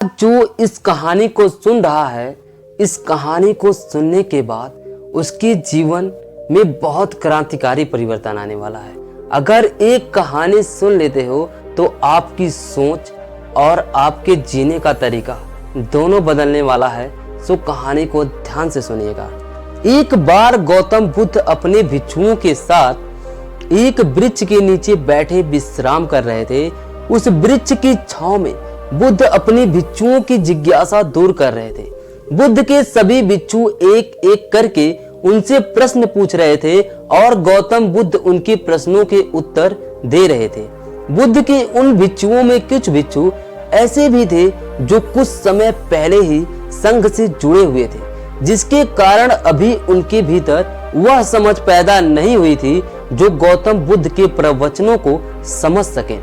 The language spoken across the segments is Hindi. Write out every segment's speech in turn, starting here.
जो इस कहानी को सुन रहा है, इस कहानी को सुनने के बाद उसके जीवन में बहुत क्रांतिकारी परिवर्तन आने वाला है। अगर एक कहानी सुन लेते हो तो आपकी सोच और आपके जीने का तरीका दोनों बदलने वाला है। सो कहानी को ध्यान से सुनिएगा। एक बार गौतम बुद्ध अपने भिक्षुओं के साथ एक वृक्ष के नीचे बैठे विश्राम कर रहे थे। उस वृक्ष की छांव में बुद्ध अपनी भिक्षुओं की जिज्ञासा दूर कर रहे थे। बुद्ध के सभी भिक्षु एक एक करके उनसे प्रश्न पूछ रहे थे और गौतम बुद्ध उनके प्रश्नों के उत्तर दे रहे थे। बुद्ध के उन भिक्षुओं में कुछ भिक्षु ऐसे भी थे जो कुछ समय पहले ही संघ से जुड़े हुए थे, जिसके कारण अभी उनके भीतर वह समझ पैदा नहीं हुई थी जो गौतम बुद्ध के प्रवचनों को समझ सके।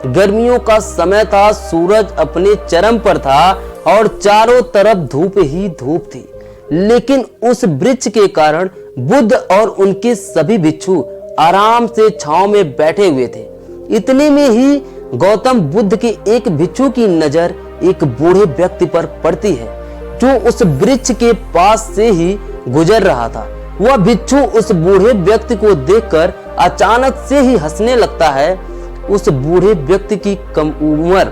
गर्मियों का समय था, सूरज अपने चरम पर था और चारों तरफ धूप ही धूप थी। लेकिन उस वृक्ष के कारण बुद्ध और उनके सभी भिक्षु आराम से छांव में बैठे हुए थे। इतने में ही गौतम बुद्ध के एक भिक्षु की नजर एक बूढ़े व्यक्ति पर पड़ती है जो उस वृक्ष के पास से ही गुजर रहा था। वह भिक्षु उस बूढ़े व्यक्ति को देखकर अचानक से ही हंसने लगता है। उस बूढ़े व्यक्ति की कम उम्र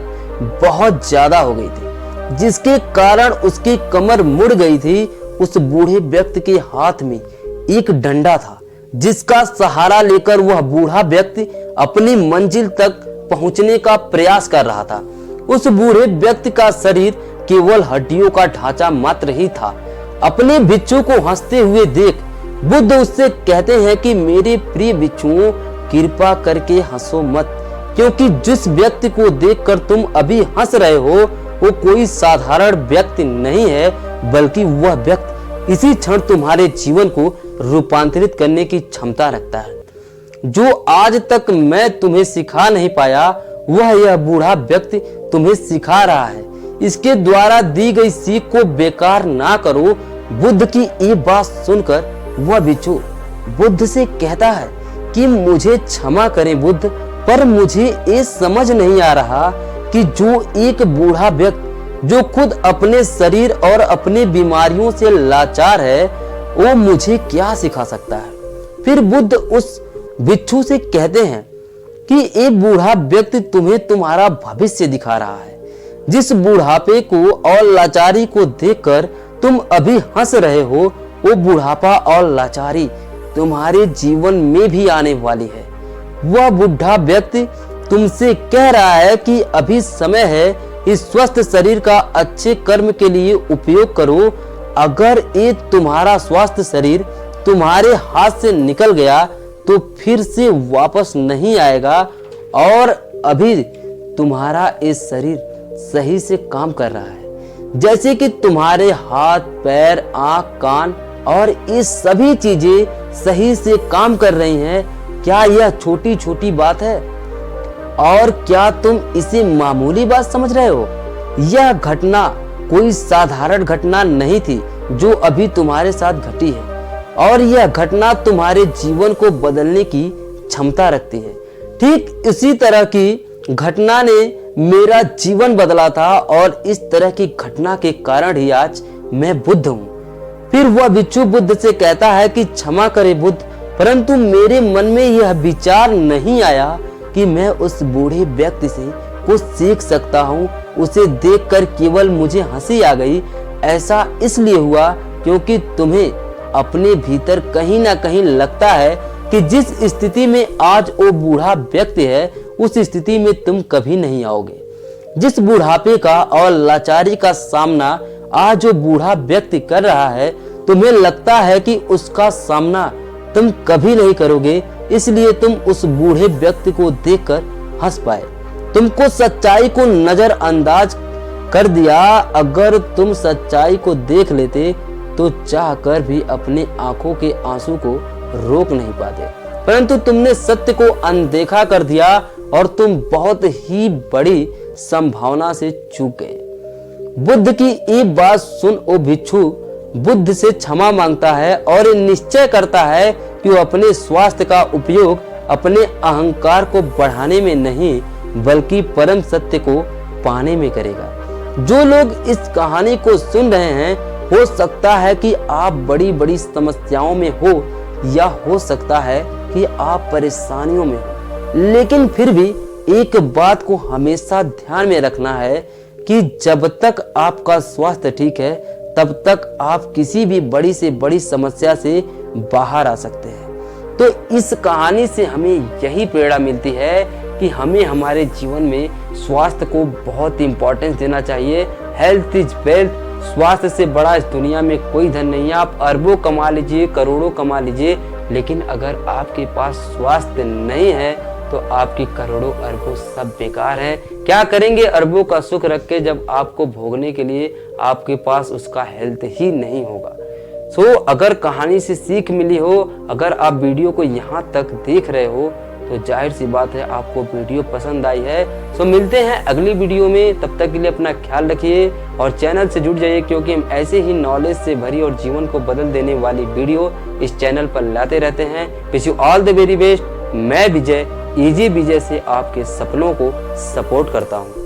बहुत ज्यादा हो गई थी, जिसके कारण उसकी कमर मुड़ गई थी। उस बूढ़े व्यक्ति के हाथ में एक डंडा था, जिसका सहारा लेकर वह बूढ़ा व्यक्ति अपनी मंजिल तक पहुंचने का प्रयास कर रहा था। उस बूढ़े व्यक्ति का शरीर केवल हड्डियों का ढांचा मात्र ही था। अपने भिक्षु को हंसते हुए देख बुद्ध उससे कहते हैं कि मेरे प्रिय भिक्षुओं, कृपा करके हंसो मत, क्योंकि जिस व्यक्ति को देखकर तुम अभी हंस रहे हो वो कोई साधारण व्यक्ति नहीं है, बल्कि वह व्यक्ति इसी क्षण तुम्हारे जीवन को रूपांतरित करने की क्षमता रखता है। जो आज तक मैं तुम्हें सिखा नहीं पाया, वह यह बूढ़ा व्यक्ति तुम्हें सिखा रहा है। इसके द्वारा दी गई सीख को बेकार ना करो। बुद्ध की ये बात सुनकर वह भिक्षु बुद्ध से कहता है कि मुझे क्षमा करें बुद्ध, पर मुझे ये समझ नहीं आ रहा कि जो एक बूढ़ा व्यक्ति जो खुद अपने शरीर और अपनी बीमारियों से लाचार है, वो मुझे क्या सिखा सकता है। फिर बुद्ध उस भिक्षु से कहते हैं कि एक बूढ़ा व्यक्ति तुम्हें तुम्हारा भविष्य दिखा रहा है। जिस बुढ़ापे को और लाचारी को देखकर तुम अभी हंस रहे हो, वो बुढ़ापा और लाचारी तुम्हारे जीवन में भी आने वाली है। वह बूढ़ा व्यक्ति तुमसे कह रहा है कि अभी समय है, इस स्वस्थ शरीर का अच्छे कर्म के लिए उपयोग करो। अगर ये तुम्हारा स्वस्थ शरीर तुम्हारे हाथ से निकल गया तो फिर से वापस नहीं आएगा, और अभी तुम्हारा ये शरीर सही से काम कर रहा है, जैसे कि तुम्हारे हाथ, पैर, आंख, कान और ये सभी चीजें सही से काम कर रही हैं। क्या यह छोटी छोटी बात है? और क्या तुम इसे मामूली बात समझ रहे हो? यह घटना कोई साधारण घटना नहीं थी जो अभी तुम्हारे साथ घटी है, और यह घटना तुम्हारे जीवन को बदलने की क्षमता रखती है। ठीक इसी तरह की घटना ने मेरा जीवन बदला था, और इस तरह की घटना के कारण ही आज मैं बुद्ध हूँ। फिर वह भिक्षु बुद्ध से कहता है कि क्षमा करे बुद्ध, परंतु मेरे मन में यह विचार नहीं आया कि मैं उस बूढ़े व्यक्ति से कुछ सीख सकता हूँ। उसे देखकर केवल मुझे हंसी आ गई। ऐसा इसलिए हुआ क्योंकि तुम्हें अपने भीतर कहीं ना कहीं लगता है कि जिस स्थिति में आज वो बूढ़ा व्यक्ति है, उस स्थिति में तुम कभी नहीं आओगे। जिस बुढ़ापे का और लाचारी का सामना आज जो बूढ़ा व्यक्ति कर रहा है, तुम्हें लगता है कि उसका सामना तुम कभी नहीं करोगे, इसलिए तुम उस बूढ़े व्यक्ति को देखकर हंस पाए। तुमको सच्चाई को नजरअंदाज कर दिया। अगर तुम सच्चाई को देख लेते तो चाहकर भी अपने आंखों के आंसू को रोक नहीं पाते, परंतु तुमने सत्य को अनदेखा कर दिया और तुम बहुत ही बड़ी संभावना से चूक गए। बुद्ध की ये बात सुन वो भिक्षु बुद्ध से क्षमा मांगता है और निश्चय करता है कि वो अपने स्वास्थ्य का उपयोग अपने अहंकार को बढ़ाने में नहीं, बल्कि परम सत्य को पाने में करेगा। जो लोग इस कहानी को सुन रहे हैं, हो सकता है कि आप बड़ी बड़ी समस्याओं में हो या हो सकता है कि आप परेशानियों में हो, लेकिन फिर भी एक बात को हमेशा ध्यान में रखना है कि जब तक आपका स्वास्थ्य ठीक है तब तक आप किसी भी बड़ी से बड़ी समस्या से बाहर आ सकते हैं। तो इस कहानी से हमें यही प्रेरणा मिलती है कि हमें हमारे जीवन में स्वास्थ्य को बहुत इंपॉर्टेंस देना चाहिए। Health is wealth. स्वास्थ्य से बड़ा इस दुनिया में कोई धन नहीं है। आप अरबों कमा लीजिए, करोड़ों कमा लीजिए, लेकिन अगर आपके पास स्वास्थ्य नहीं है तो आपकी करोड़ों अरबों सब बेकार हैं। क्या करेंगे अरबों का सुख रख के जब आपको भोगने के लिए आपके पास उसका हेल्थ ही नहीं होगा। अगर कहानी से सीख मिली हो, अगर आप वीडियो को यहाँ तक देख रहे हो तो जाहिर सी बात है आपको वीडियो पसंद आई है। मिलते हैं अगली वीडियो में। तब तक के लिए अपना ख्याल रखिए और चैनल से जुड़ जाइए, क्योंकि हम ऐसे ही नॉलेज से भरी और जीवन को बदल देने वाली वीडियो इस चैनल पर लाते रहते हैं। Wish you all the very best. मैं विजय, इजी विजय से आपके सपनों को सपोर्ट करता हूँ।